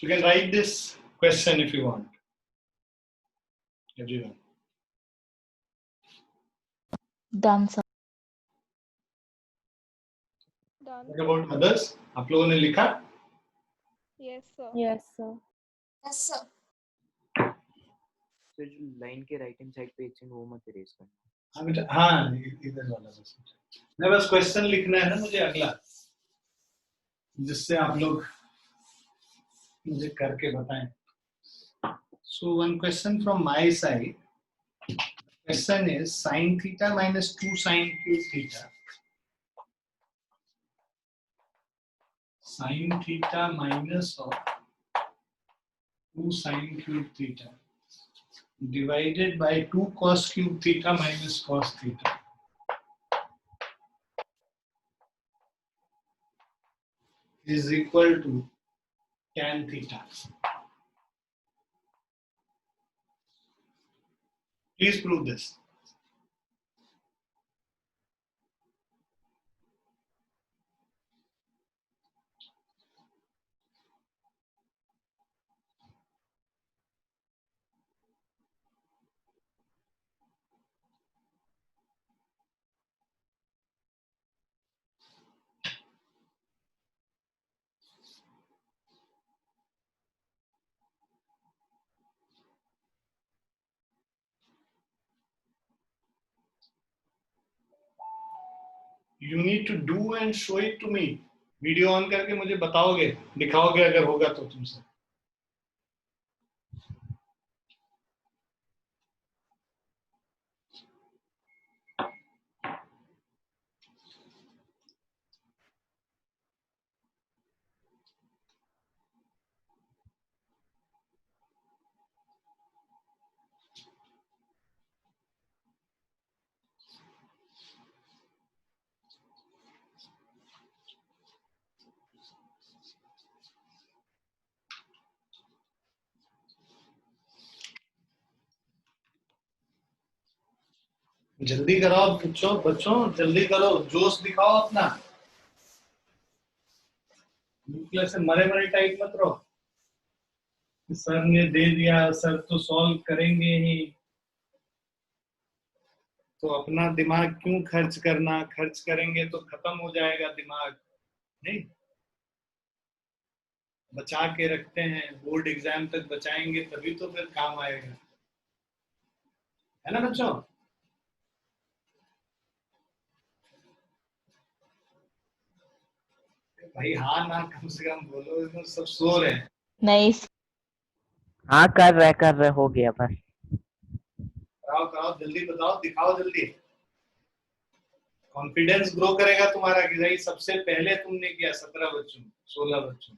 You can write this question if you want. Everyone. Done, sir. Done. What about others? आप लोगों ने लिखा? Yes, sir. Yes, sir. Yes, sir. तो जो line के right hand side पे एक सेकंड वो मत इरेज करना। हाँ बेटा, हाँ इधर वाला बस। मैं बस क्वेश्चन लिखना है ना मुझे अगला, जिससे आप लोग मुझे करके बताएं। So one question from my side. Question is sin theta minus 2 sin cube theta. Sin theta minus of 2 sin cube theta divided by 2 cos cube theta minus cos theta is equal to tan theta. Please prove this. You need to do and show it to me. Video on करके मुझे बताओगे, दिखाओगे अगर होगा तो तुमसे। जल्दी कराओ बच्चों जल्दी करो, जोश दिखाओ अपना। न्यूक्लियर से मरे मरे टाइप मत रहो। सर ने दे दिया, सर तो सॉल्व करेंगे ही, तो अपना दिमाग क्यों खर्च करना? खर्च करेंगे तो खत्म हो जाएगा दिमाग। नहीं, बचा के रखते हैं, बोर्ड एग्जाम तक बचाएंगे तभी तो फिर काम आएगा, है ना बच्चों? भाई हाँ ना कम से कम बोलो, इसमें सब सो रहे हैं। नहीं। हाँ कर रहे हो गया बस। कराओ कराओ जल्दी बताओ, दिखाओ जल्दी। कॉन्फिडेंस ग्रो करेगा तुम्हारा कि भाई सबसे पहले तुमने किया 17 बच्चों 16 बच्चों।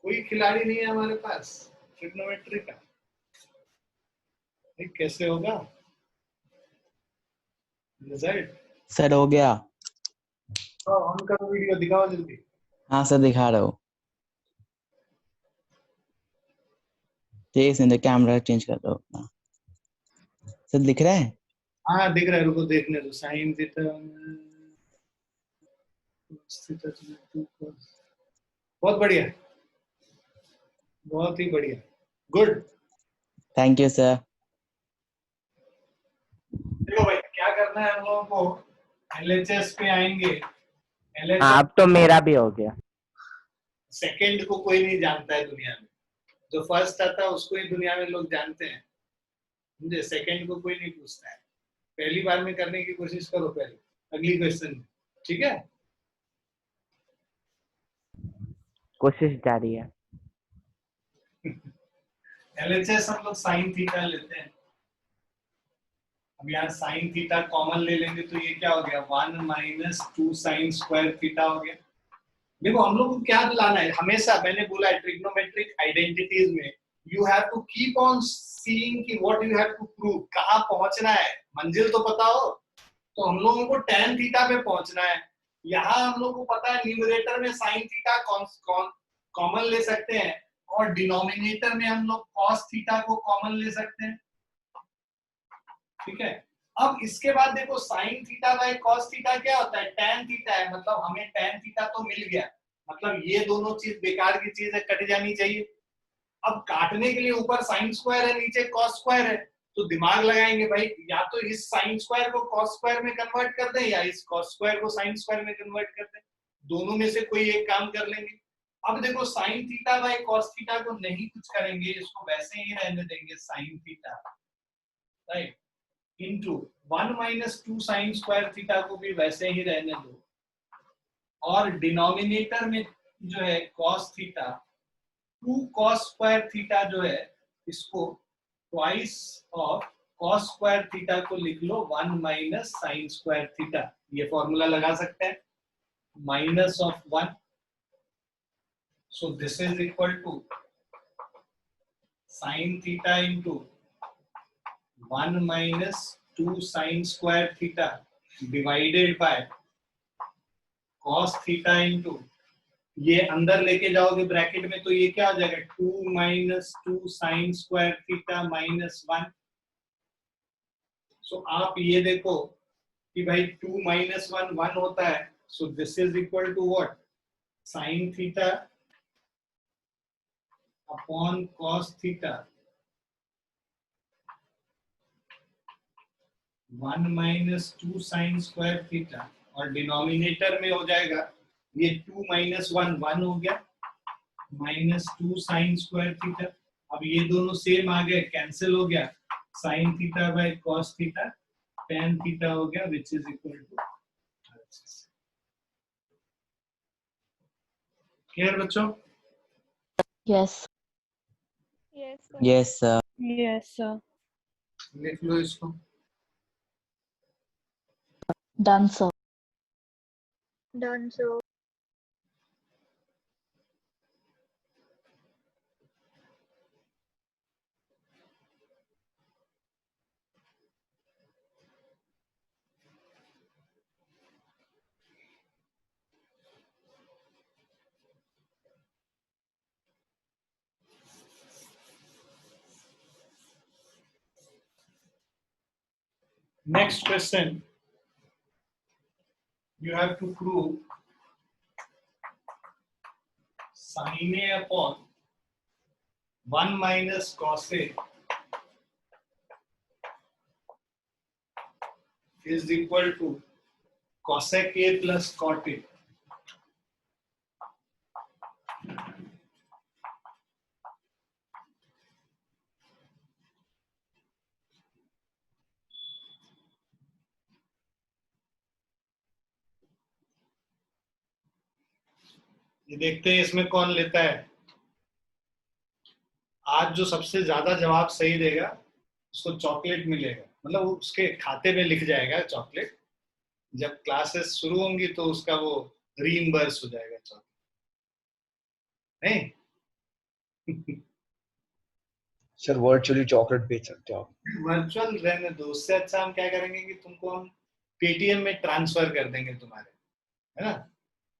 कोई खिलाड़ी नहीं है हमारे पास ट्रिग्नोमेट्री का। कैसे होगा रिजल्ट? सर हो गया। ऑन करो वीडियो, दिखाओ जल्दी। हाँ सर दिखा रहा हूँ। ठीक है कैमरा चेंज कर दो अपना। सर दिख रहा है? हाँ दिख रहा है, रुको देखने दो। साइन थीटा बहुत बढ़िया, बहुत ही बढ़िया, गुड। Thank you sir. देखो भाई क्या करना है हम लोगों को, एलएचएस पे आएंगे। हाँ अब तो मेरा भी हो गया। सेकंड को कोई नहीं जानता है दुनिया में, जो फर्स्ट आता है उसको ही दुनिया में लोग जानते हैं, समझे? सेकंड को कोई नहीं पूछता है। पहली बार में करने की कोशिश करो पहले, अगली क्वेश्चन में, ठीक है? कोशिश जारी है। एलएचएस हम लोग साइन थीटा लेते हैं। अब यहाँ साइन थीटा कॉमन ले लेंगे तो ये क्या हो गया 1 माइनस 2 साइन स्क्वायर थीटा हो गया। देखो हम लोग को क्या लाना है, हमेशा मैंने बोला है ट्रिग्नोमेट्रिक आइडेंटिटीज में you have to keep on seeing कि what you have to prove, कहाँ पहुंचना है, मंजिल तो पता हो। तो हम लोगों को tan थीटा पे पहुंचना है। यहाँ हम लोग को पता है न्यूमरेटर में sin थीटा कॉमन ले सकते हैं और डिनोमिनेटर में हम लोग cos थीटा को कॉमन ले सकते हैं। ठीक है, अब इसके बाद देखो sin theta by cos theta क्या होता है, tan थीटा है, मतलब हमें tan थीटा तो मिल गया, मतलब ये दोनों चीज बेकार की चीज है, कट जानी चाहिए। अब काटने के लिए ऊपर sin स्क्वायर है, नीचे cos स्क्वायर है, तो दिमाग लगाएंगे भाई, या तो इस sin स्क्वायर को cos स्क्वायर में कन्वर्ट कर दें या इस cos स्क्वायर को sin स्क्वायर में कन्वर्ट कर दें, दोनों में से कोई एक काम कर लेंगे। अब देखो sin theta by cos theta को नहीं कुछ करेंगे, इसको वैसे ही रहने देंगे sin theta, right, into 1 minus 2 sine square theta को भी वैसे ही रहने दो, और डिनोमिनेटर में जो है cos theta 2 cos square theta जो है इसको twice of cos square theta को लिख लो 1 माइनस साइन स्क्वायर थीटा, ये फॉर्मूला लगा सकते हैं, minus of 1, so this is equal to sine theta into 1 minus 2 sine square theta divided by cos theta into, ये अंदर लेके जाओगे ब्रैकेट में तो ये क्या हो जाएगा 2 minus 2 sine square theta minus 1। सो आप ये देखो कि भाई 2 माइनस 1 1 होता है, so this is equal to what, sine theta upon cos theta 1 minus 2 sine square theta, और डिनोमिनेटर में हो जाएगा ये 2 माइनस 1 1 हो गया, माइनस 2 साइन स्क्वायर थीटा, अब ये दोनों सेम आ गए, कैंसिल हो गया, sine theta by cos theta tan theta हो गया, which is equal to, clear बच्चों? Yes. Yes, sir. Yes, sir. Yes, sir. लिख लो इसको। Done, sir. Done, sir. Next question, you have to prove sin A upon 1 minus cos A is equal to cosec A plus cot A. ये देखते हैं इसमें कौन लेता है। आज जो सबसे ज्यादा जवाब सही देगा उसको चॉकलेट मिलेगा, मतलब उसके खाते में लिख जाएगा चॉकलेट, जब क्लासेस शुरू होंगी तो उसका वो रीइंबर्स हो जाएगा चॉकलेट, नहीं? सर वर्चुअली चॉकलेट बेच सकते हो आप। वर्चुअल रहने दो, उससे अच्छा हम क्या करेंगे कि तुमको हम पेटीएम में ट्रांसफर कर देंगे तुम्हारे, है ना,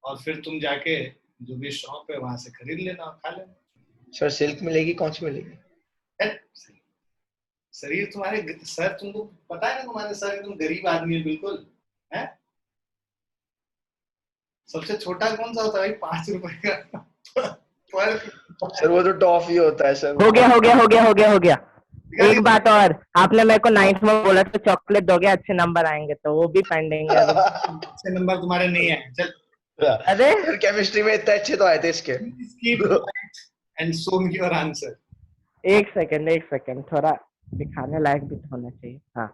और फिर तुम जाके जो भी शॉप है वहां से खरीद लेना और खा लेना। सर सिल्क मिलेगी, कौन सी मिलेगी? शरीर तुम्हारे सर, तुमको पता है ना तुम्हारे सर, तुम गरीब आदमी है बिल्कुल, है? सबसे छोटा कौन सा होता है भाई, 5 रुपए का पर सर वो तो टॉफी होता है सर। हो गया। एक बात और, आपने मेरे को 9th में बोला तो चॉकलेट दोगे, अच्छे नंबर आएंगे तो वो भी पेंडिंग है अभी। अच्छे नंबर तुम्हारे नहीं आए, चल। अरे सर केमिस्ट्री में इतने अच्छे तो आए थे इसके। And show me your answer. एक सेकंड, थोड़ा दिखाने लायक भी तो होना चाहिए। हाँ,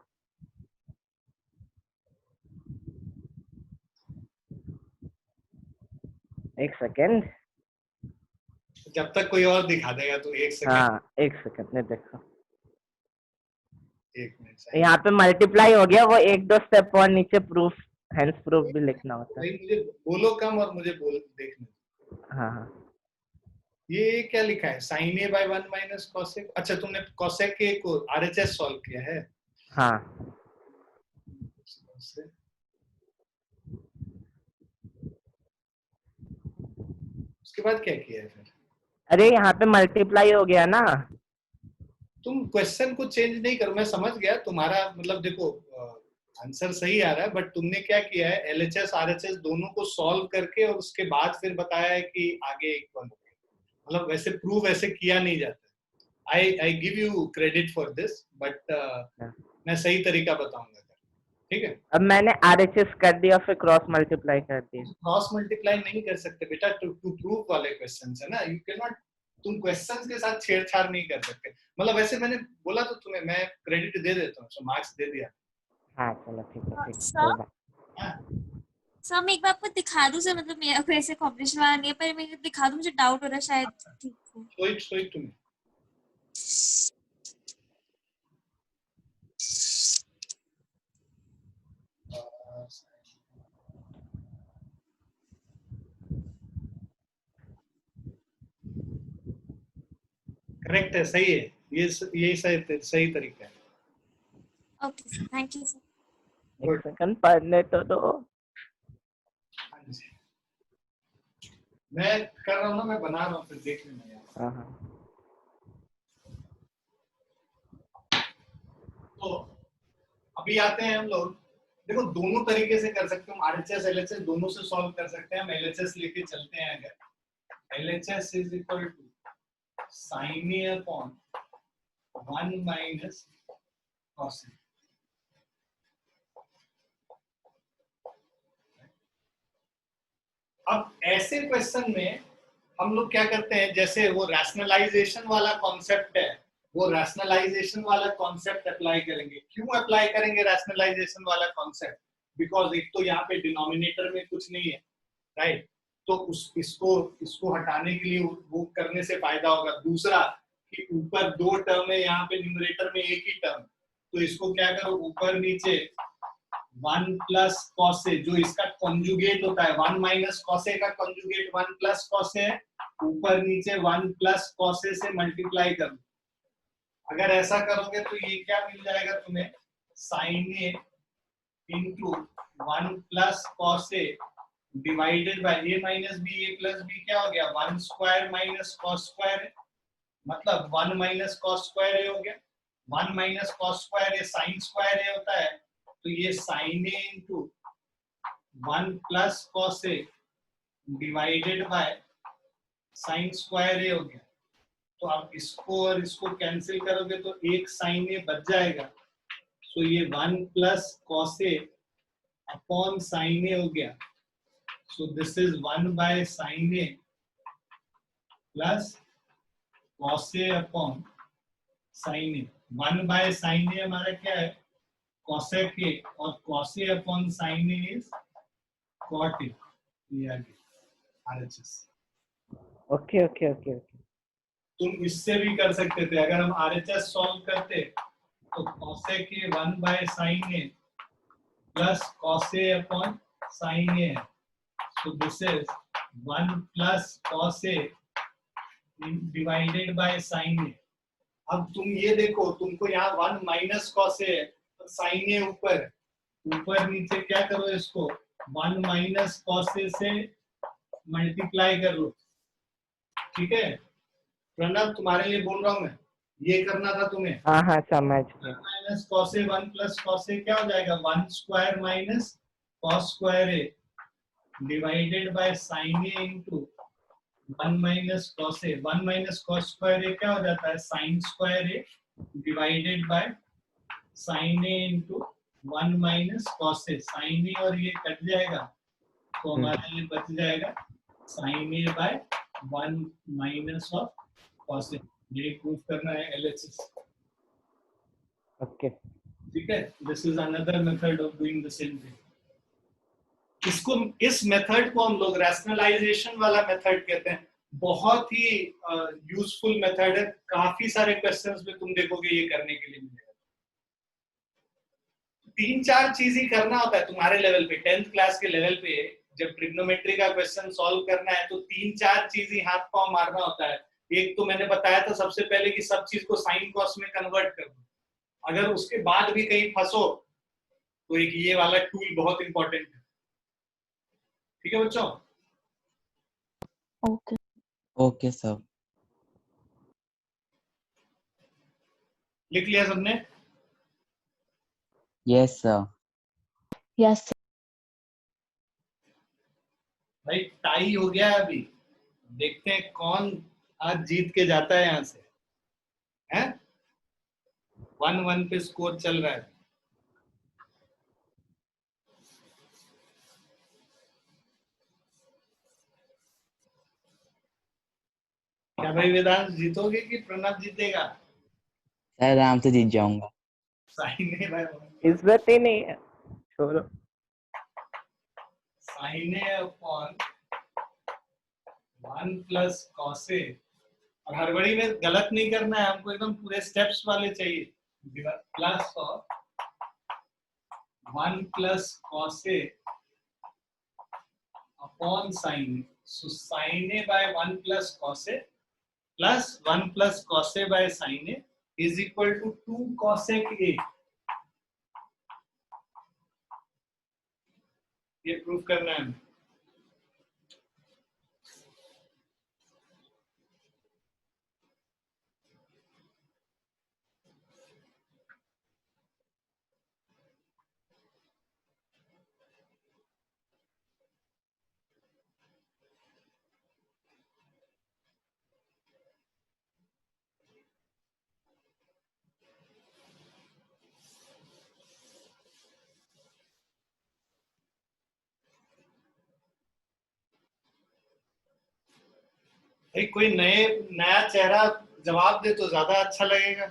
एक सेकंड। जब तक कोई और दिखा देगा तो 1 सेकंड। हाँ, एक सेकंड, नहीं देखो, एक मिनट यहाँ पे मल्टीप्लाई हो गया, वो एक दो स्टेप और नीचे प्रूफ, हेंस प्रूफ भी लिखना होता है। भाई मुझे बोलो कम और मुझे बोल देखने दो। हाँ हाँ ये क्या लिखा है, sine A by 1 minus cosec. अच्छा तुमने कॉसेक ए को आरएचएस सॉल्व किया है। हाँ। उसके बाद क्या किया है फिर? अरे यहाँ पे मल्टीप्लाई हो गया ना। तुम क्वेश्चन को चेंज नहीं करो, मैं समझ गया तुम्हारा मतलब, देखो आंसर सही आ रहा है, बट तुमने क्या किया है, एलएचएस आरएचएस दोनों को सॉल्व करके और उसके बाद फिर बताया है कि आगे इक्वल हो गया। मतलब वैसे प्रूव ऐसे किया नहीं जाता। I give you credit for this, but मैं सही तरीका बताऊंगा, ठीक है। अब मैंने आरएचएस कर दिया, फिर क्रॉस मल्टीप्लाई कर दिया। क्रॉस मल्टीप्लाई नहीं कर सकते बेटा, टू प्रूव वाले क्वेश्चन है ना, यू कैन नॉट, तुम क्वेश्चंस के साथ छेड़छाड़ नहीं कर सकते। मतलब वैसे मैंने बोला तो तुम्हें मैं क्रेडिट दे देता हूँ, सो मार्क्स दे दिया। हाँ चलो ठीक है, ठीक है, सर कोई बात। सर मैं एक बार आपको दिखा दूं सर, मतलब मेरा कोई ऐसे कॉम्पिटिशन वाला नहीं है, पर मैं दिखा दूं, मुझे डाउट हो रहा है शायद ठीक है। सोई तुम्हें करेक्ट है, सही है, ये सही तरीका है। Okay sir, thank you sir. एक सेकंड पढ़ने तो दो। मैं कर रहा हूँ ना, मैं बना रहा हूँ, फिर देख लेना यार। हाँ हाँ तो अभी आते हैं हम लोग, देखो दोनों तरीके से कर सकते हैं, आरएचएस एलएचएस दोनों से सॉल्व कर सकते हैं। हम एलएचएस लेके चलते हैं। अगर LHS is equal to sine A upon 1 minus cos A. अब ऐसे क्वेश्चन में हम लोग क्या करते हैं, जैसे वो रैशनलाइजेशन वाला कॉन्सेप्ट है, वो रैशनलाइजेशन वाला कॉन्सेप्ट अप्लाई करेंगे। क्यों अप्लाई करेंगे रैशनलाइजेशन वाला कॉन्सेप्ट? बिकॉज एक तो यहाँ पे डिनोमिनेटर में कुछ नहीं है, राइट, तो इसको हटाने के लिए वो करने से फायदा होगा। दूसरा कि ऊपर दो टर्म है, यहाँ पे न्यूमरेटर में एक ही टर्म, तो इसको क्या करो, ऊपर नीचे 1 प्लस कॉस ए, जो इसका कॉन्जुगेट होता है, 1 माइनस कॉस ए का कॉन्जुगेट 1 प्लस कॉस ए है, ऊपर नीचे 1 प्लस कॉस ए से मल्टीप्लाई करो। अगर ऐसा करोगे तो ये क्या मिल जाएगा तुम्हें, sine A into 1 plus cos A divided by A minus B, A plus B क्या हो गया, 1 स्क्वायर माइनस कॉस स्क्वायर, मतलब 1 माइनस कॉस स्क्वायर ए हो गया। 1 minus cos square A sine square A होता है, तो ये sine A into 1 plus cos A divided by sine square A हो गया। तो आप इसको और इसको कैंसिल करोगे तो एक साइन ए बच जाएगा, तो ये 1 plus cos A upon sine A हो गया। So this is 1 by sine A plus cos A upon sine A. 1 by sine A हमारा क्या है, cosec a, और cos a upon sin a is cot a। ये आ गया RHS। Okay okay okay okay. तुम इससे भी कर सकते थे, अगर हम RHS सॉल्व करते तो cosec a 1 बाय sin a plus cos a upon sin a है, so this is 1 plus cos a divided by sin a। अब तुम ये देखो, तुमको यहाँ 1 माइनस cos a है, साइन ए ऊपर नीचे क्या करो, इसको 1 माइनस कॉस ए से मल्टीप्लाई कर लो, ठीक है। प्रणव तुम्हारे लिए बोल रहा हूं मैं, ये करना था तुम्हें। हाँ हाँ समझ गया। Minus cos A 1 plus cos A क्या हो जाएगा, 1 square minus cos square A divided by sine A into 1 minus cos A. 1 minus cos square A क्या हो जाता है, sine square A divided by sine A into 1 minus cos A. Sine A और ये cut जाएगा, तो हमारे लिए बच जाएगा sine A by 1 minus of cos A. ये प्रूफ करना है एलएचएस, ओके ठीक है। This is another method of doing the same thing. इसको, इस मेथड को हम लोग रैशनलाइजेशन वाला मेथड कहते हैं। बहुत ही यूजफुल मेथड है, काफी सारे क्वेश्चंस में तुम देखोगे ये करने के लिए मिलेगा। तीन चार चीज ही करना होता है तुम्हारे लेवल पे, 10th क्लास के लेवल पे जब ट्रिग्नोमेट्री का क्वेश्चन सॉल्व करना है तो तीन चार चीज ही हाथ पांव मारना होता है। एक तो मैंने बताया था सबसे पहले कि सब चीज को साइन कॉस में कन्वर्ट कर दो। अगर उसके बाद भी कहीं फंसो तो एक ये वाला टूल बहुत इंपॉर्टेंट है। ठीक है बच्चों? Okay. Okay sir. लिख लिया सबने? Yes sir. Yes, sir. भाई टाई हो गया है अभी, देखते हैं कौन आज जीत के जाता है यहाँ से, हैं? 1-1 पे स्कोर चल रहा है। क्या भाई वेदांत जीतोगे कि प्रणव जीतेगा? सर आराम से जीत जाऊंगा। साइने भाई, इज्जत ही नहीं है, छोड़ो। साइने अपॉन 1 प्लस कॉसे, और हड़बड़ी में गलत नहीं करना है हमको, एकदम पूरे स्टेप्स वाले चाहिए। Plus of 1 plus cos A upon sine A, so sine A by 1 plus cos A plus 1 plus cos A by sine A is equal to 2 cosec A. ये प्रूफ करना है हमें। भाई कोई नया चेहरा जवाब दे तो ज्यादा अच्छा लगेगा।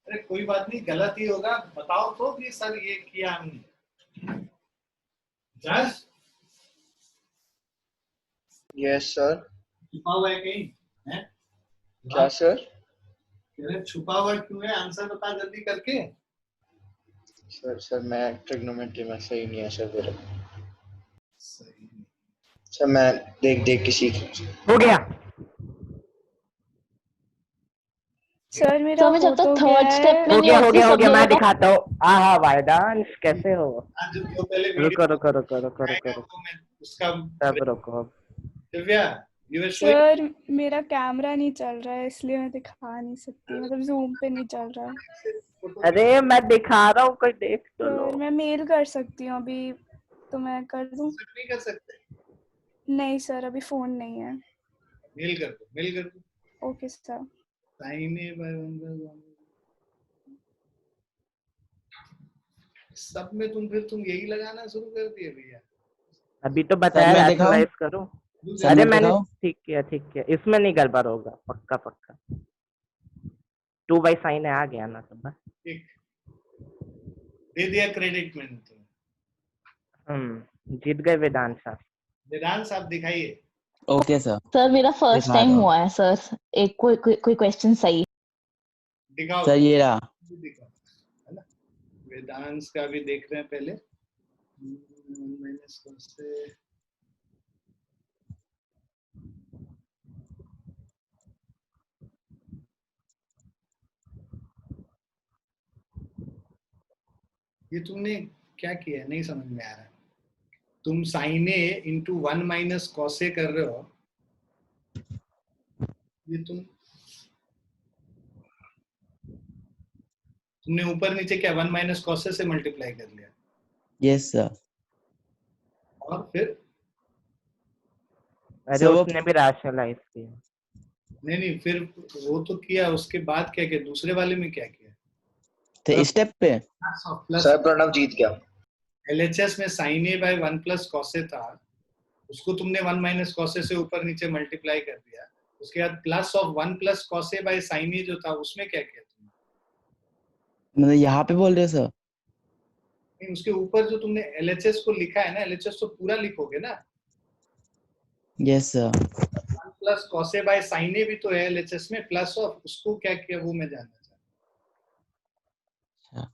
अरे कोई बात नहीं, गलत ही होगा, बताओ तो कि सर ये किया हमने। जज Yes, sir. छुपा हुआ है कहीं है? क्या सर? कह रहे छुपा हुआ क्यों है? आंसर बता जल्दी करके। सर मैं ट्रिग्नोमेट्री में सही नहीं है सर मेरा। सही। सर मैं देख देख के सीख रहा हूँ। हो गया। सर मेरा सर मैं जब हो तक तो थर्ड गया स्टेप है। पे हो नहीं गया हो होती गया हो सब गया, मैं लोगों का। दिखाता हूँ। हाँ वायदांश कैसे हो? आज जो पहले रुको वीडियो रुको रुको रुको आएगा रुको, वो मैं उसका सब रुको। Divya, you were showing. Sir मेरा कैमरा नहीं चल रहा है इसलिए मैं दिखा नहीं सकती, मतलब जूम पे नहीं चल रहा है। अरे मैं दिखा रहा हूँ, कोई देख तो लो। सर मैं मेल कर सकती हूँ अभी, तो मैं कर दूँ? नहीं कर सकते? नहीं सर अभी फोन नहीं है। मेल कर दो, मेल कर दो। Okay sir. Sine A by 1 plus 1 सब में तुम यही लगाना शुरू कर दिए भैया। अभी तो बताया मैं दिखाऊं? रैशनलाइज करो। सर अरे मैं मैंने दिखाऊं? ठीक किया, इसमें नहीं गड़बड़ होगा, पक्का पक्का। 2 बाई साइन आ गया ना तो बस। ठीक, दे दिया क्रेडिट मैंने तुम्हें। जीत गए वेदांत साहब। वेदांत साहब दिखाइए। Okay sir. सर मेरा फर्स्ट दिखा टाइम रहा हूँ। हुआ है सर, एक कोई क्वेश्चन सही। दिखाओ सर ये रहा। दिखाओ, है ना? वेदांत का भी देख रहे हैं पहले। मैंने सबसे ये तुमने क्या किया नहीं समझ में आ रहा है। तुम साइने इंटू 1 माइनस कॉसे कर रहे हो, ये तुमने ऊपर नीचे क्या 1 माइनस कॉसे से मल्टीप्लाई कर लिया, यस सर। और फिर अरे सर वो उसने भी रैशनलाइज किया। नहीं फिर वो तो किया, उसके बाद क्या किया दूसरे वाले में क्या किया? थे स्टेप पे। प्लस सर प्रणव जीत गया। एलएचएस में साइन ए बाय 1 प्लस कॉसे था, उसको तुमने 1 माइनस कॉसे से ऊपर नीचे मल्टीप्लाई कर दिया। उसके बाद plus of 1 plus cos A by sine A जो था उसमें क्या किया तुमने? मतलब यहाँ पे बोल रहे हो सर? नहीं, उसके ऊपर जो तुमने एलएचएस को लिखा है ना, एलएचएस तो पूरा लिखोगे ना। Yes sir. 1 plus cos A by sine A भी तो है एलएचएस में, प्लस ऑफ उसको क्या किया वो मैं जानना चाहता अच्छा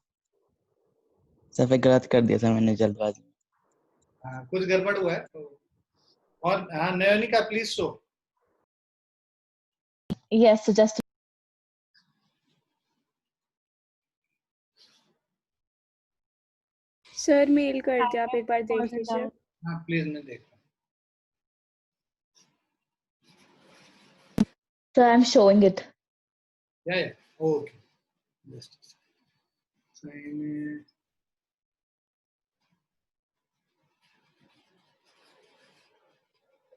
सर फिर गलत कर दिया सर मैंने जल्दबाजी में। हूँ। हाँ कुछ गड़बड़ हुआ है तो। और हाँ Nayanika please show. Yes, so just sir mail कर दिया, आप एक बार देख लीजिए। हाँ प्लीज मैं देख रहा so I'm showing it. हूँ। या okay just sign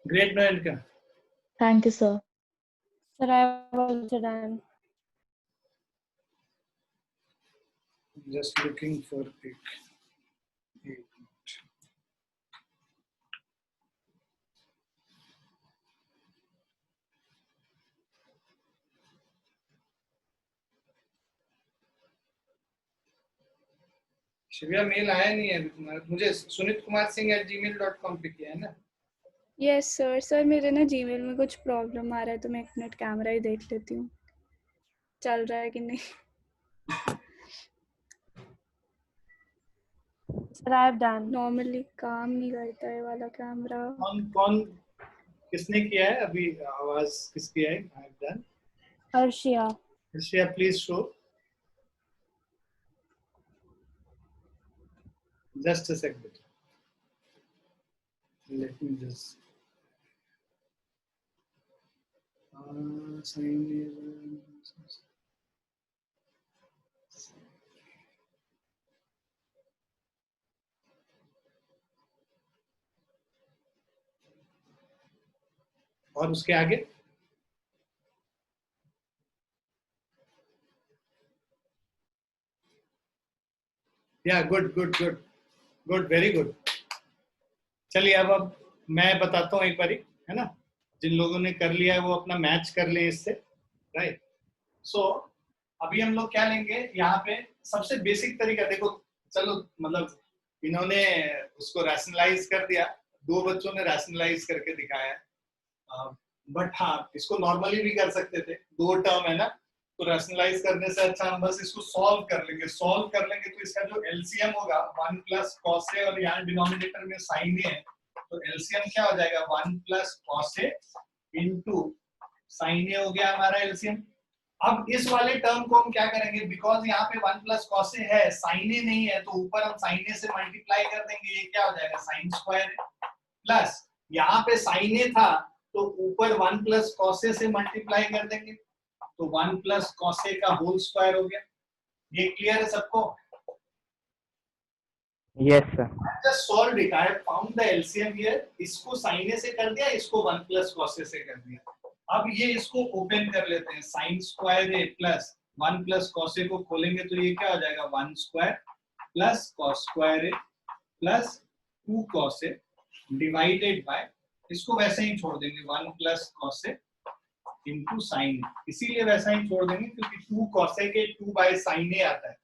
great Nayanika. Thank you, sir. Sir I was done. Just looking for एक शिव्या मेल आया नहीं है अभी तुम्हारा, मुझे सुनीत कुमार सिंह @gmail.com पे किया है ना। Yes sir. सर मेरे ना जीमेल में कुछ प्रॉब्लम आ रहा है तो मैं एक मिनट कैमरा ही देख लेती हूँ चल रहा है कि नहीं। Sir I have done. Normally काम नहीं करता है वाला कैमरा। कौन कौन किसने किया है अभी, आवाज किसकी है? I have done. Harshiya. Harshiya please show. Just a second, let me just sign. और उसके आगे या good good good good very good. चलिए अब मैं बताता हूँ एक बारी, है ना। जिन लोगों ने कर लिया है वो अपना मैच कर ले इससे, राइट। सो अभी हम लोग क्या लेंगे यहाँ पे, सबसे बेसिक तरीका देखो। चलो मतलब इन्होंने उसको रैशनलाइज कर दिया, दो बच्चों ने रैशनलाइज करके दिखाया है। बट हाँ इसको नॉर्मली भी कर सकते थे, दो टर्म है ना, तो रैशनलाइज करने से अच्छा हम बस इसको सॉल्व कर लेंगे। सॉल्व कर लेंगे तो इसका जो एलसीएम होगा 1 प्लस कॉस ए, और यहाँ डिनोमिनेटर में साइन ए है, तो एलसीएम क्या हो जाएगा 1 plus cos A into sine A हो गया हमारा एलसीएम। अब इस वाले टर्म को हम क्या करेंगे, बिकॉज यहाँ पे 1 प्लस कॉस ए है, साइन ए नहीं है, तो ऊपर हम साइन ए से मल्टीप्लाई कर देंगे, ये क्या हो जाएगा साइन स्क्वायर प्लस यहाँ पे साइन ए था तो ऊपर 1 प्लस कॉस ए से मल्टीप्लाई कर देंगे, तो 1 प्लस कॉस ए का होल स्क्वायर हो गया। ये क्लियर है सबको? Yes sir. Just solve it, I have found the LCM here. इसको साइन ए से कर दिया, इसको 1 प्लस कॉस ए से कर दिया। अब ये इसको ओपन कर लेते हैं, sign square A plus 1 plus cos ए को खोलेंगे तो ये क्या हो जाएगा 1 square plus cos square A plus 2 cos A divided bye, इसको वैसे ही छोड़ देंगे 1 plus cos A into sine ए, इसीलिए वैसा ही छोड़ देंगे क्योंकि 2 कॉस ए के 2 बाय साइन ए आता है।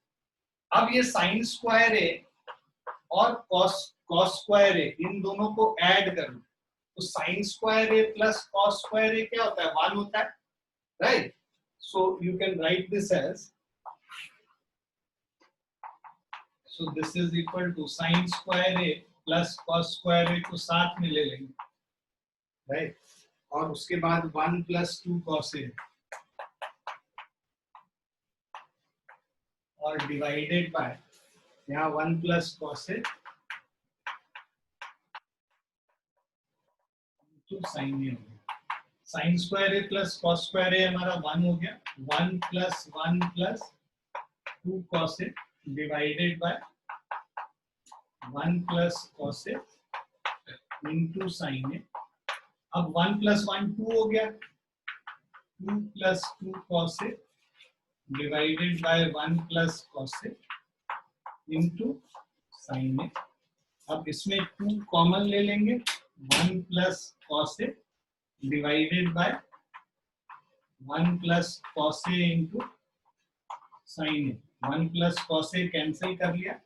अब ये साइन स्क्वायर ए और कॉस स्क्वायर ए, इन दोनों को ऐड कर लो, तो sine square A plus cos square A क्या होता है 1 होता है, right. So you can write this as, so this is equal to sine square A plus cos square A को साथ में ले लेंगे, राइट। और उसके बाद 1 प्लस 2 कॉस ए और डिवाइडेड बाय यहाँ 1 plus cos A to sine A हो गया। Sine square A plus cos square A हमारा 1 हो गया, 1 plus 2 cos A divided by 1 plus cos A into sine A. अब 1 प्लस 1 2 हो गया, 2 plus 2 cos A divided by 1 plus cos A into sine A. अब इसमें 2 कॉमन ले लेंगे, 1 plus cos A divided by 1 plus cos A into sine A. 1 plus cos A cancel कर लिया,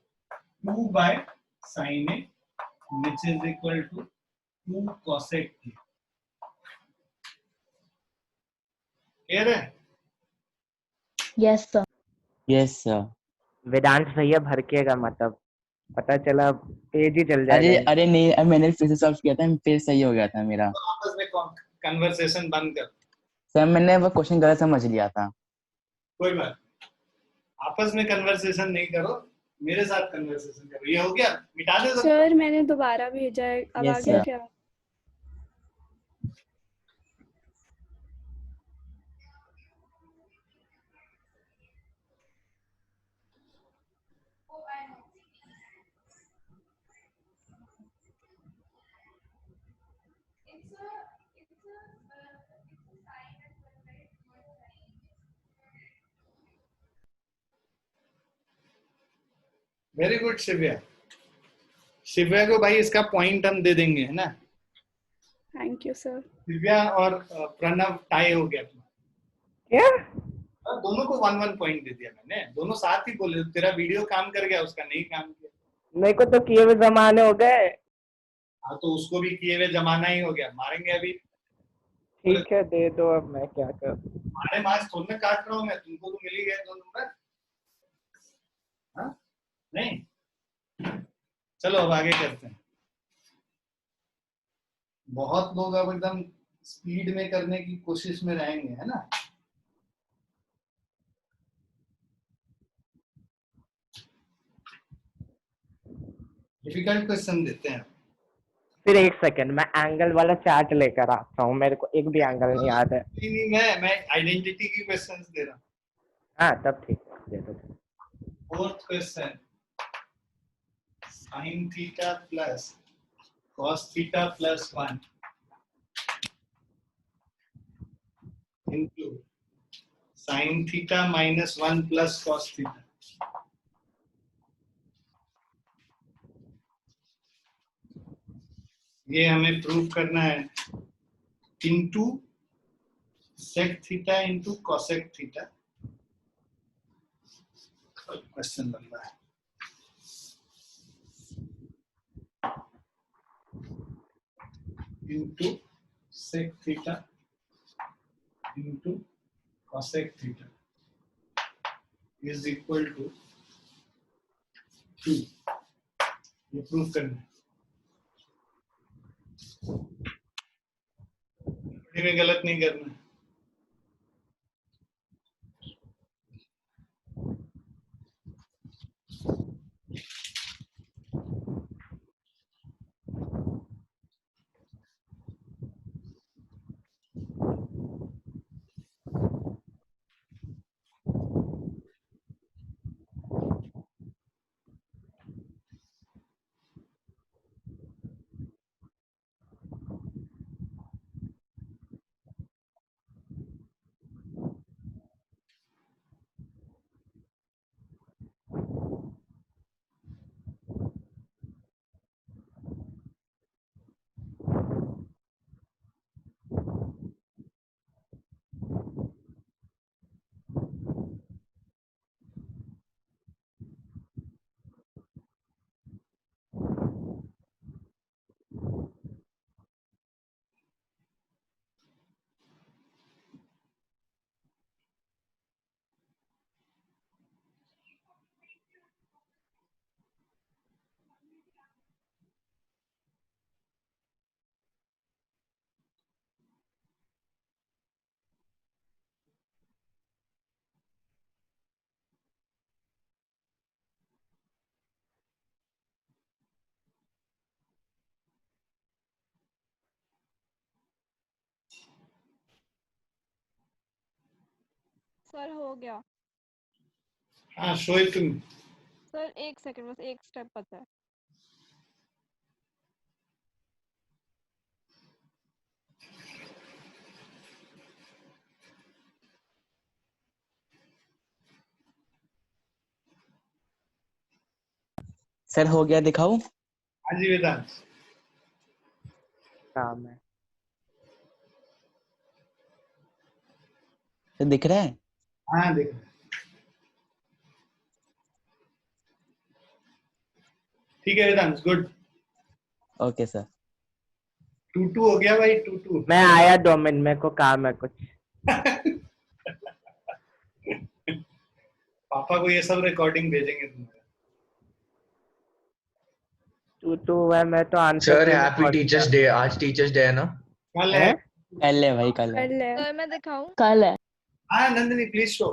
2 by sine A which is equal to 2 cosec A. Clear है? Yes, sir. Yes sir. Vedant भैया भड़केगा मतलब, पता चला पेज ही चल अरे जाएगा। अरे नहीं, अब मैंने फिर से सॉल्व किया था, फिर सही हो गया था मेरा। तो आपस में कन्वर्सेशन बंद कर, सर मैंने वो क्वेश्चन गलत समझ लिया था। कोई बात नहीं। आपस में कन्वर्सेशन नहीं करो, मेरे साथ कन्वर्सेशन करो। ये हो गया, मिटा दे सब। सर मैंने दोबारा भेजा है, अब आ Yes, गया sir. क्या? वेरी गुड शिव्या। शिव्या को भाई इसका पॉइंट हम दे देंगे, है ना? Thank you sir. शिव्या और प्रणव टाई हो गया तुम्हारा। क्या? दोनों को 1-1 पॉइंट दे दिया मैंने, दोनों साथ ही बोले। तेरा वीडियो काम कर गया, उसका नहीं काम किया। मेरे को तो किए हुए जमाने हो गए। हाँ तो उसको भी किए हुए जमाना ही हो गया, मारेंगे अभी। ठीक है दे दो, अब मैं क्या करूं। हमारे मार्क्स थोड़ी ना काट रहा हूँ मैं, तुमको तो मिल ही गए 2 नंबर। हाँ नहीं, चलो अब आगे करते हैं। बहुत लोग अब एकदम स्पीड में करने की कोशिश में रहेंगे, है ना? डिफिकल्ट क्वेश्चन देते हैं। फिर एक सेकंड, मैं एंगल वाला चार्ट लेकर आता हूँ, मेरे को एक भी एंगल नहीं याद है। नहीं, मैं आइडेंटिटी की क्वेश्चंस दे रहा हूँ। हाँ तब ठीक है, दे दो। 4th question, sin theta plus cos theta plus 1 into sin theta minus 1 plus cos theta. ये हमें प्रूव करना है into sec theta into cosec theta. Question लंबा है। Into sec theta into cosec theta is equal to 2। ये prove करना है। में गलत नहीं करना है। सर हो गया। हाँ show it to me. Sir एक सेकंड, बस एक स्टेप बचा है। सर हो गया, दिखाऊं? हाँ जी वेदांत। काम है। तो दिख रहा है? हाँ देख, ठीक है वेदांत, गुड। Okay sir. 2-2 हो गया भाई, 2-2। मैं आया 2 मिनट, मेरे को काम है कुछ। पापा को ये सब रिकॉर्डिंग भेजेंगे तुम्हारा। 2 2 मैं तो answer sir happy teachers day, आज टीचर्स डे है ना? कल है। कल है भाई, कल है। कर ले सर मैं दिखाऊं? कल है। हाँ नंदिनी प्लीज शो।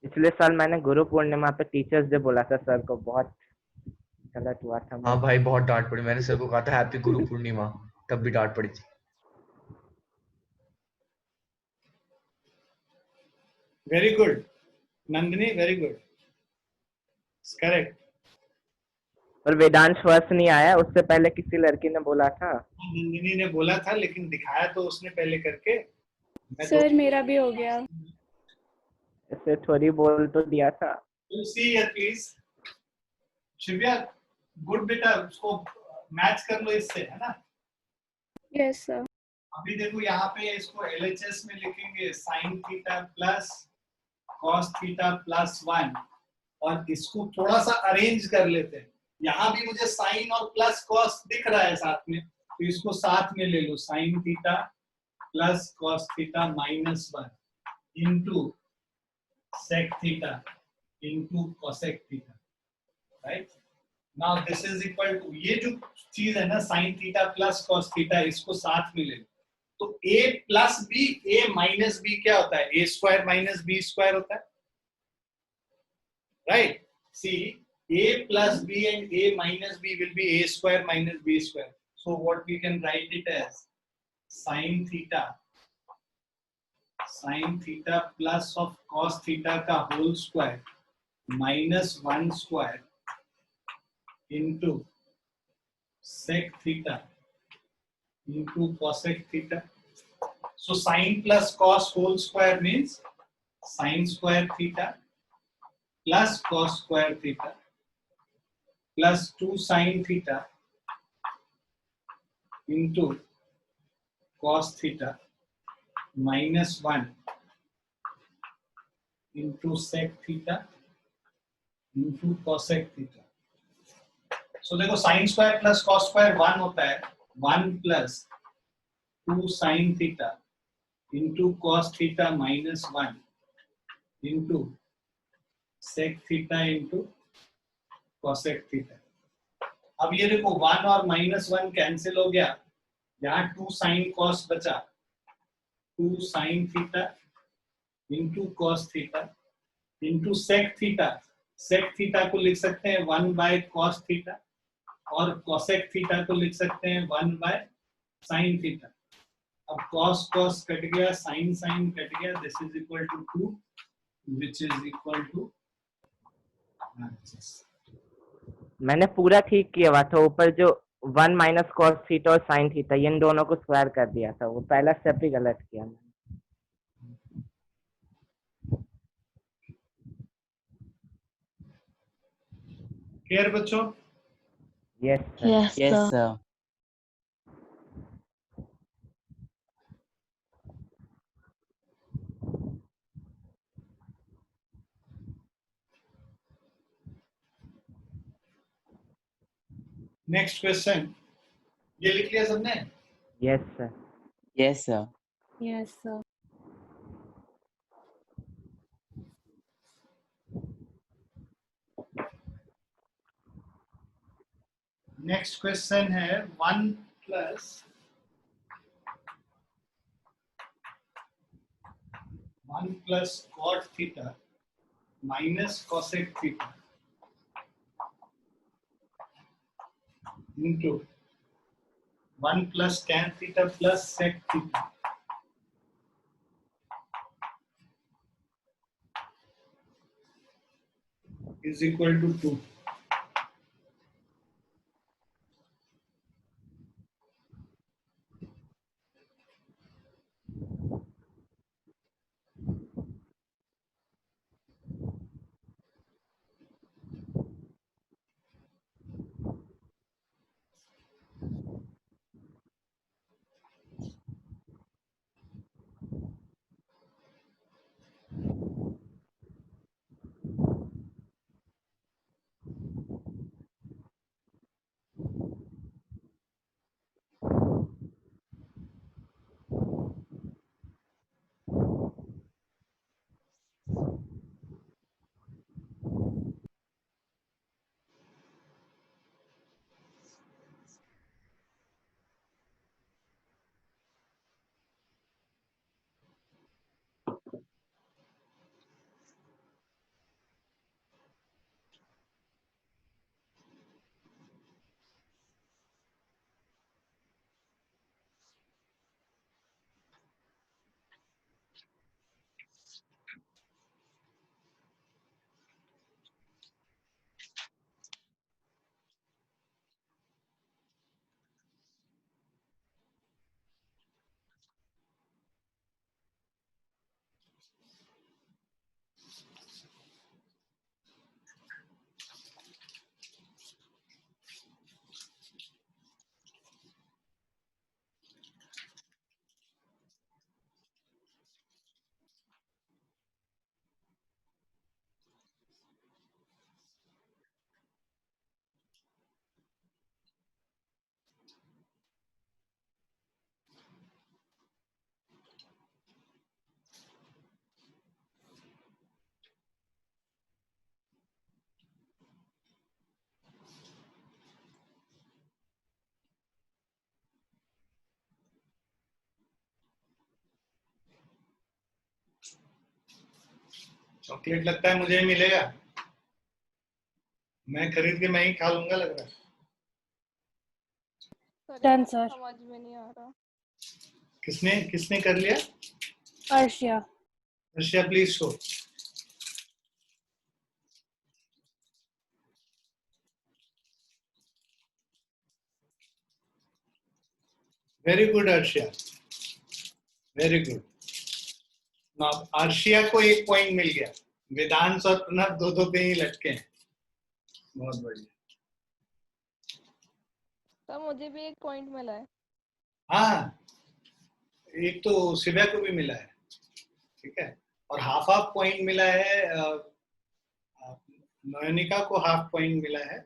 पिछले साल मैंने गुरु पूर्णिमा पे टीचर्स डे बोला था सर को, बहुत गलत हुआ था। हाँ भाई बहुत डांट पड़ी, मैंने सर को कहा था हैप्पी गुरु पूर्णिमा, तब भी डांट पड़ी थी। Very good Nandini, very good, correct. और वेदांश फर्स्ट नहीं आया, उससे पहले किसी लड़की ने बोला था। नंदिनी ने बोला था लेकिन दिखाया तो उसने पहले करके। मैं सर मेरा भी हो गया। इससे थोड़ी बोल तो दिया था। See here please. शिव्या गुड बेटा, उसको मैच कर लो इससे, है ना। Yes sir. अभी देखो यहाँ पे इसको एलएचएस में लिखेंगे sign theta plus cos theta plus 1, और इसको थोड़ा सा अरेंज कर लेते हैं। यहाँ भी मुझे साइन और प्लस कॉस दिख रहा है साथ में, तो इसको साथ में ले लो, sine theta plus cos theta minus 1 into sec theta into cosec theta, right. Now this is equal to, ये जो चीज है ना sine theta plus cos theta, इसको साथ में ले लो, तो a plus B, a minus B क्या होता है, a square minus B square होता है, right. See a plus b and a minus b will be a square minus b square. So what we can write it as sin theta plus of cos theta का whole square minus 1 square into sec theta into cosec theta. So sin plus cos whole square means sin square theta plus cos square theta plus 2 sin theta into cos theta minus 1 into sec theta into cosec theta. So देखो sin square plus cos square 1 होता है, 1 plus 2 sin theta into cos theta minus 1 into sec theta into cosec theta. अब ये देखो 1 और minus 1 cancel हो गया, यहाँ 2 साइन कॉस बचा, 2 sine theta into cos theta into sec theta. Sec theta को लिख सकते हैं 1 बाय कॉस थीटा, और कॉसेक थीटा को लिख सकते हैं 1 बाय साइन थीटा। अब कॉस कॉस कट गया, साइन साइन कट गया, this is equal to 2 which is equal to, मैंने पूरा ठीक किया हुआ था, ऊपर जो 1 माइनस कॉस थीटा और साइन थीटा इन दोनों को स्क्वायर कर दिया था, वो पहला स्टेप ही गलत किया मैंने। क्लियर बच्चों? Yes sir. Yes, yes sir. Sir. Next question, ये लिख लिया सबने? Yes sir. Yes sir. Yes sir. Next question है 1 plus cot theta minus cosec theta into 1 plus tan theta plus sec theta is equal to 2। Chocolate लगता है मुझे ही मिलेगा, मैं खरीद के मैं ही खा लूंगा लग रहा है। सर Done, ये sir. समझ में नहीं आ रहा। किसने किसने कर लिया? Arshiya. Arshiya please show. Very good Arshiya, very good. Arshiya को 1 पॉइंट मिल गया, वेदांश और प्रणव दो पे ही लटके हैं। बहुत बढ़िया। सर मुझे भी 1 पॉइंट मिला है। हाँ, एक तो शिव्या को भी मिला है, ठीक है, और हाफ पॉइंट मिला है, नयनिका को हाफ पॉइंट मिला है,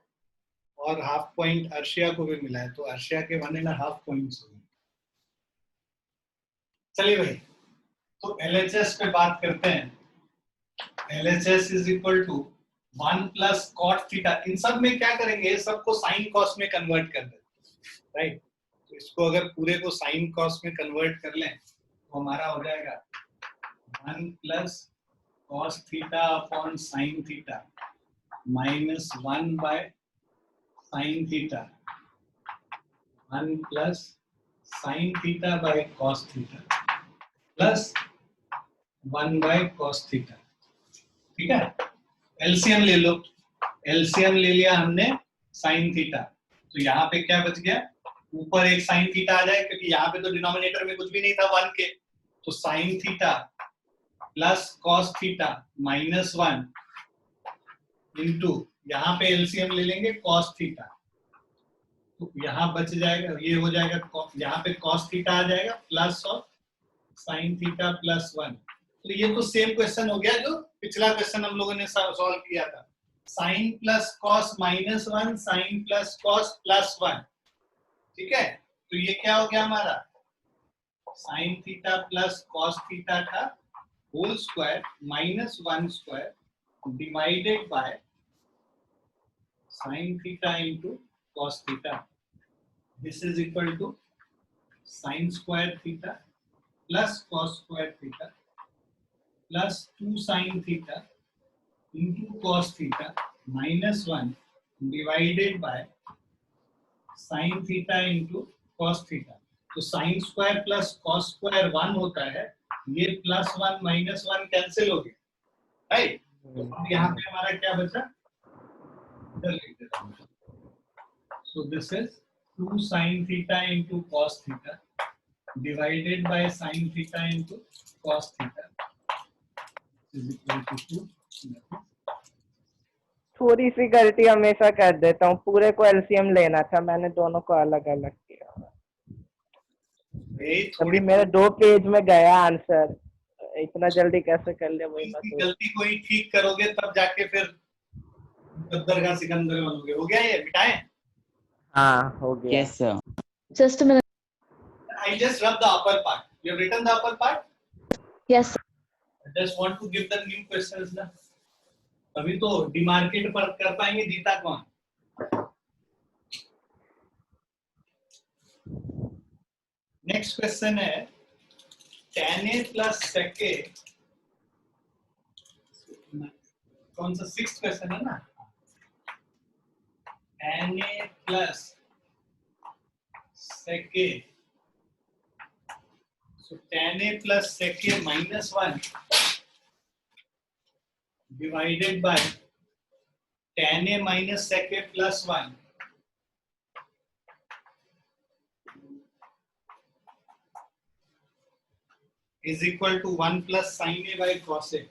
और हाफ पॉइंट अर्शिया को भी मिला है, तो अर्शिया के 1.5 पॉइंट्स हो गए। चलिए भाई, तो LHS पे बात करते हैं। LHS is equal to 1 plus cot theta. इन सब में क्या करेंगे, सबको साइन कॉस में कन्वर्ट कर देते, राइट। तो इसको अगर पूरे को साइन कॉस में कन्वर्ट कर लें तो हमारा हो जाएगा 1 plus cos theta upon sine theta minus 1 by sine theta 1 plus sign theta bye cos theta plus 1 by cos theta. ठीक है, एलसीएम ले लो। एलसीएम ले लिया हमने साइन थीटा, तो यहाँ पे क्या बच गया, ऊपर एक साइन थीटा आ जाए, क्योंकि यहाँ पे तो डिनोमिनेटर में कुछ भी नहीं था 1 के, तो sign theta plus cos theta minus 1 into यहाँ पे एलसीएम ले लेंगे कॉस थीटा, तो यहाँ बच जाएगा, ये हो जाएगा, यहाँ पे कॉस थीटा आ जाएगा plus of sine theta plus 1। तो ये तो सेम क्वेश्चन हो गया जो पिछला क्वेश्चन हम लोगों ने सॉल्व किया था, sine plus cos minus 1 sine plus cos plus 1। ठीक है, तो ये क्या हो गया हमारा, sine theta plus cos theta का whole square minus 1 square divided by sine theta into cos theta. This is equal to sine square theta plus cos square theta plus 2 sine theta into cos theta minus 1 divided by sine theta into cos theta. तो sine square plus cos square 1 होता है, ये plus 1 minus 1 cancel हो गया, right. तो अब यहाँ पे हमारा क्या बचा, so this is 2 sine theta into cos theta divided by sine theta into cos theta is equal to 2। थोड़ी सी गलती हमेशा कर देता हूँ, पूरे को एलसीएम लेना था, मैंने दोनों को अलग अलग किया। अभी मेरे 2 पेज में गया आंसर, इतना जल्दी कैसे कर लिया वही मैं सोच। गलती को ही ठीक करोगे तब जाके फिर गद्दर का सिकंदर बनोगे। हो गया, ये मिटाएं? हाँ हो गया। Yes, sir. Just a minute. I just rub the upper part. You have written the upper part? Yes, sir. I just want to give the new questions ना। अभी तो डिमार्केट पर कर पाएंगे, जीता कौन। नेक्स्ट क्वेश्चन है tan a plus sec a, कौन सा 6th क्वेश्चन है ना, tan a plus sec a, so tan a plus sec a minus 1 divided by tan a minus sec a plus 1 is equal to 1 plus sin a by cos a.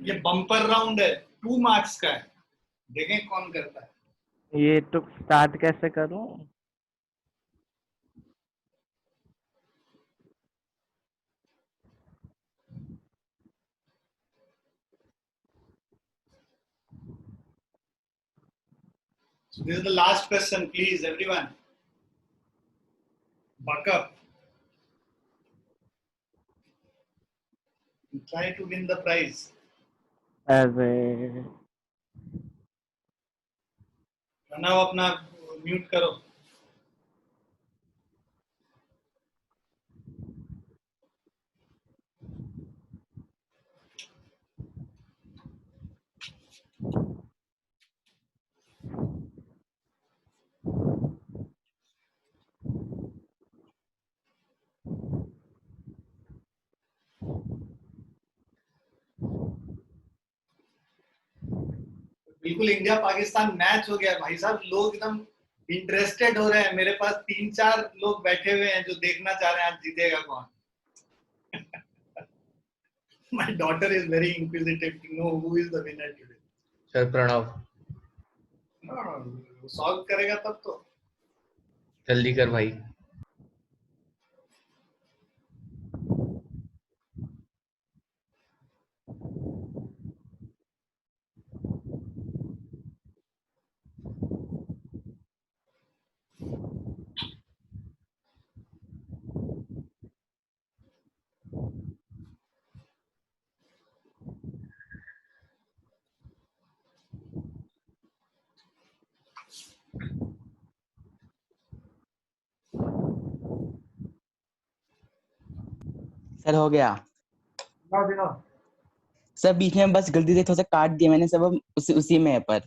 ये bumper round है, 2 marks का है, देखें कौन करता है। ये तो स्टार्ट कैसे करूं? So this is the last question, please everyone. Buck up. Try to win the prize. अरे प्रणव अपना म्यूट करो। बिल्कुल इंडिया पाकिस्तान मैच हो गया भाई साहब, लोग एकदम इंटरेस्टेड हो रहे हैं। मेरे पास 3-4 लोग बैठे हुए हैं जो देखना चाह रहे हैं आज जीतेगा कौन। My daughter is very inquisitive to know who is the winner today. Sir Pranav No, solve करेगा तब तो। जल्दी कर भाई। सर हो गया सर, बीच में बस गलती से थोड़ा सा काट दिया मैंने, सब उसी में है, पर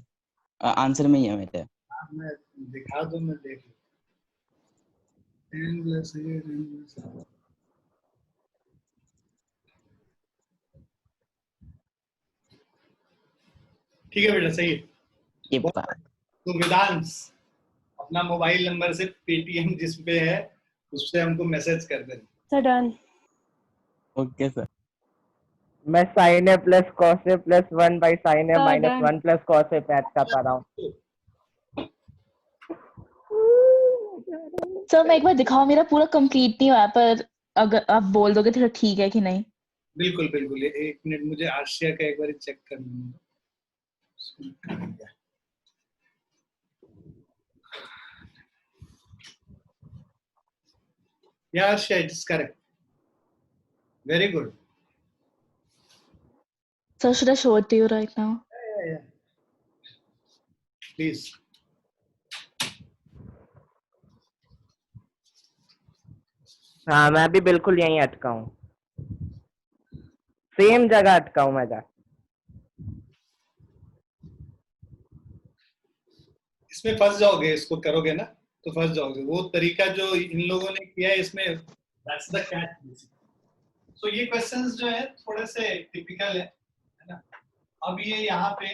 आंसर में ही है मेरे। मैं दिखा दूं, मैं देख लूं। 10 plus 8, 10 plus 8. ठीक है बेटा, सही है। ये बात तो वेदांश अपना मोबाइल नंबर से पेटीएम जिस पे है उससे हमको मैसेज कर देना। Sir done. Okay sir. मैं sin a plus cos a plus 1 by sin a Sir, minus done. 1 plus cos a patch का पा रहा हूँ। सर मैं एक बार दिखाओ, मेरा पूरा कंप्लीट नहीं हुआ है, पर अगर आप बोल दोगे तो ठीक है कि नहीं। बिल्कुल बिल्कुल, एक मिनट मुझे आशिया का एक बार चेक करना है। Yeah, Arshia, it is correct. Very good. Sir, should I show it to you right now? Yeah. Please. हाँ मैं भी बिल्कुल यहीं अटका हूँ, सेम जगह अटका हूँ मैं। इसमें फंस जाओगे, इसको करोगे ना तो फंस जाओगे। वो तरीका जो इन लोगों ने किया है इसमें, that's the catch. So ये क्वेश्चंस जो है थोड़े से टिपिकल है ना। अब ये यहाँ पे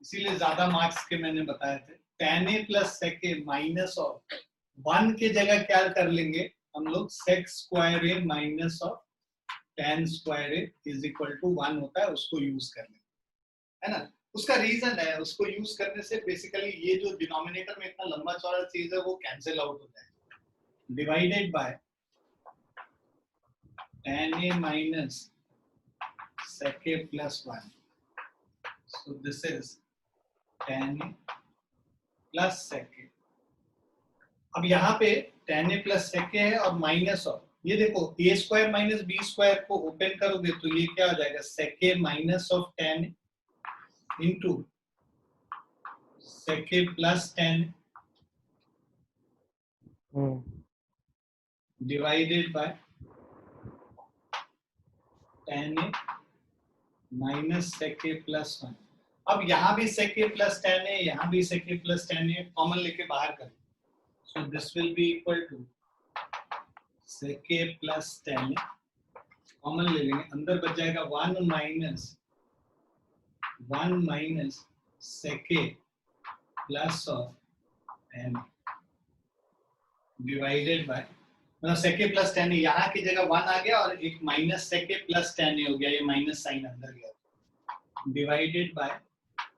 इसीलिए ज्यादा मार्क्स के मैंने बताए थे। tan a plus sec a minus of 1 के जगह क्या कर लेंगे हम लोग, sec square a minus of tan square a is equal to 1 होता है, उसको यूज कर लेंगे, है ना। उसका रीजन है, उसको यूज करने से बेसिकली ये जो डिनोमिनेटर में इतना लंबा चौड़ा चीज है वो कैंसिल आउट हो जाएगा। Divided by tan a minus sec a plus 1. So this is tan a plus sec a. अब यहाँ पे tan a plus sec a है और माइनस ऑफ, ये देखो a square minus b square को ओपन करोगे तो ये क्या हो जाएगा, sec a minus of tan a into sec a plus tan divided by tan a minus sec a plus 1. अब यहाँ भी sec a plus tan a, यहाँ भी sec a plus tan a, common लेके बाहर करें, so this will be equal to sec a plus tan a, common ले लेंगे, अंदर बच जाएगा 1 minus sec a plus of tan divided by, मतलब sec a plus tan a, यहाँ की जगह 1 आ गया और एक minus sec a plus tan a हो गया, ये माइनस साइन अंदर गया। divided by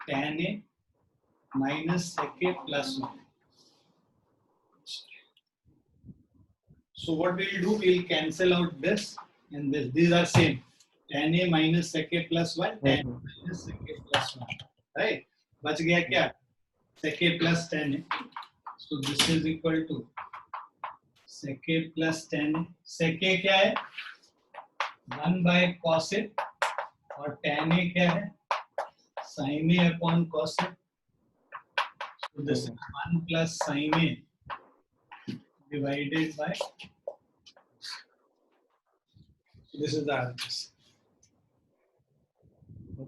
tan A minus sec A plus 1. So what we'll do, we'll cancel out this and this. These are same. Tan A minus sec A plus 1, tan A minus sec A plus 1. Right? बच गया क्या? Sec A plus tan A. So this is equal to sec A plus tan A. Sec A क्या है? 1 by cos A और tan A क्या है? Sin A upon cos A. So this is 1 plus sin A divided by. This is the answer.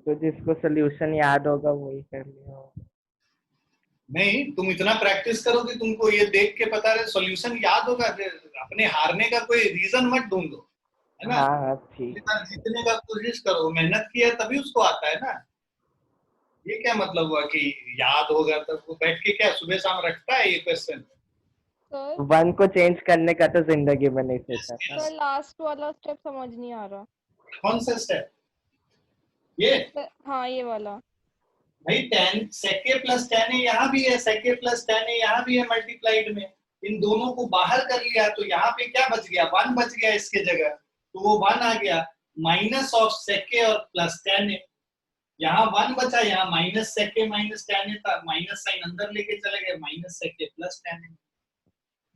तो जिसको solution याद होगा वही कर लिया। नहीं, तुम इतना प्रैक्टिस करो कि तुमको ये देख के पता रहे सॉल्यूशन याद होगा। अपने हारने का कोई रीजन मत ढूंढो, है ना? हाँ ठीक। जीतने का कोशिश करो, मेहनत किया तभी उसको आता है ना। ये क्या मतलब हुआ कि याद होगा तब वो बैठ के क्या सुबह शाम रखता है ये क्वेश्चन? सर वन को चेंज करने का तो जिंदगी में नहीं सोचा था। सर लास्ट वाला स्टेप समझ नहीं आ रहा। कौन सा स्टेप? ये हाँ ये वाला। भाई tan sec A plus tan A यहाँ भी है, sec A plus tan A यहाँ भी है मल्टीप्लाइड में। इन दोनों को बाहर कर लिया तो यहाँ पे क्या बच गया? 1 बच गया इसके जगह, तो वो 1 आ गया। माइनस ऑफ sec A और प्लस tan A, यहाँ 1 बचा, यहाँ minus sec A minus tan A था, माइनस साइन अंदर लेके चले गए, minus sec A plus tan A।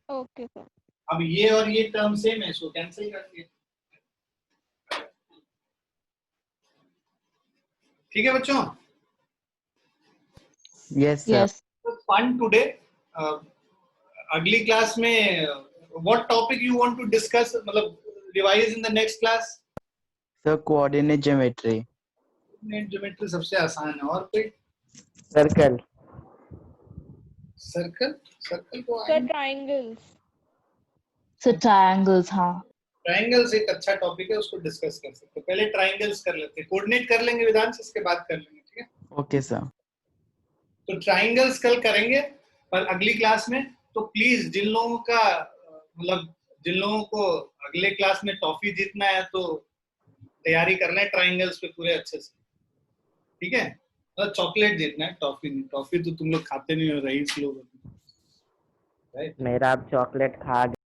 Okay sir. अब ये और ये टर्म सेम है, इसको कैंसिल कर दिए। ठीक है बच्चों? Yes sir. Yes. Fun today. अगली क्लास में what topic you want to discuss, मतलब revise in the next class? Sir coordinate geometry. Coordinate geometry सबसे आसान है। और कोई? सर्कल। सर्कल? सर्कल तो सर ट्रायंगल्स। So triangles, हाँ। ट्रायंगल्स एक अच्छा टॉपिक है, उसको डिस्कस कर सकते हैं। पहले ट्रायंगल्स कर लेते हैं, कोऑर्डिनेट कर लेंगे विधांश, इसके बाद कर लेंगे। ठीक है? Okay sir. तो ट्रायंगल्स कल करेंगे, पर अगली क्लास में तो प्लीज जिन लोगों का मतलब जिन लोगों को अगले क्लास में टॉफी जीतना है तो तैयारी करना है ट्रायंगल्स पे पूरे अच्छे से। ठीक है? मतलब चॉकलेट जीतना है, टॉफी नहीं। टॉफी तो तुम लोग खाते नहीं हो, रईस लोग। मेरा अब चॉकलेट खा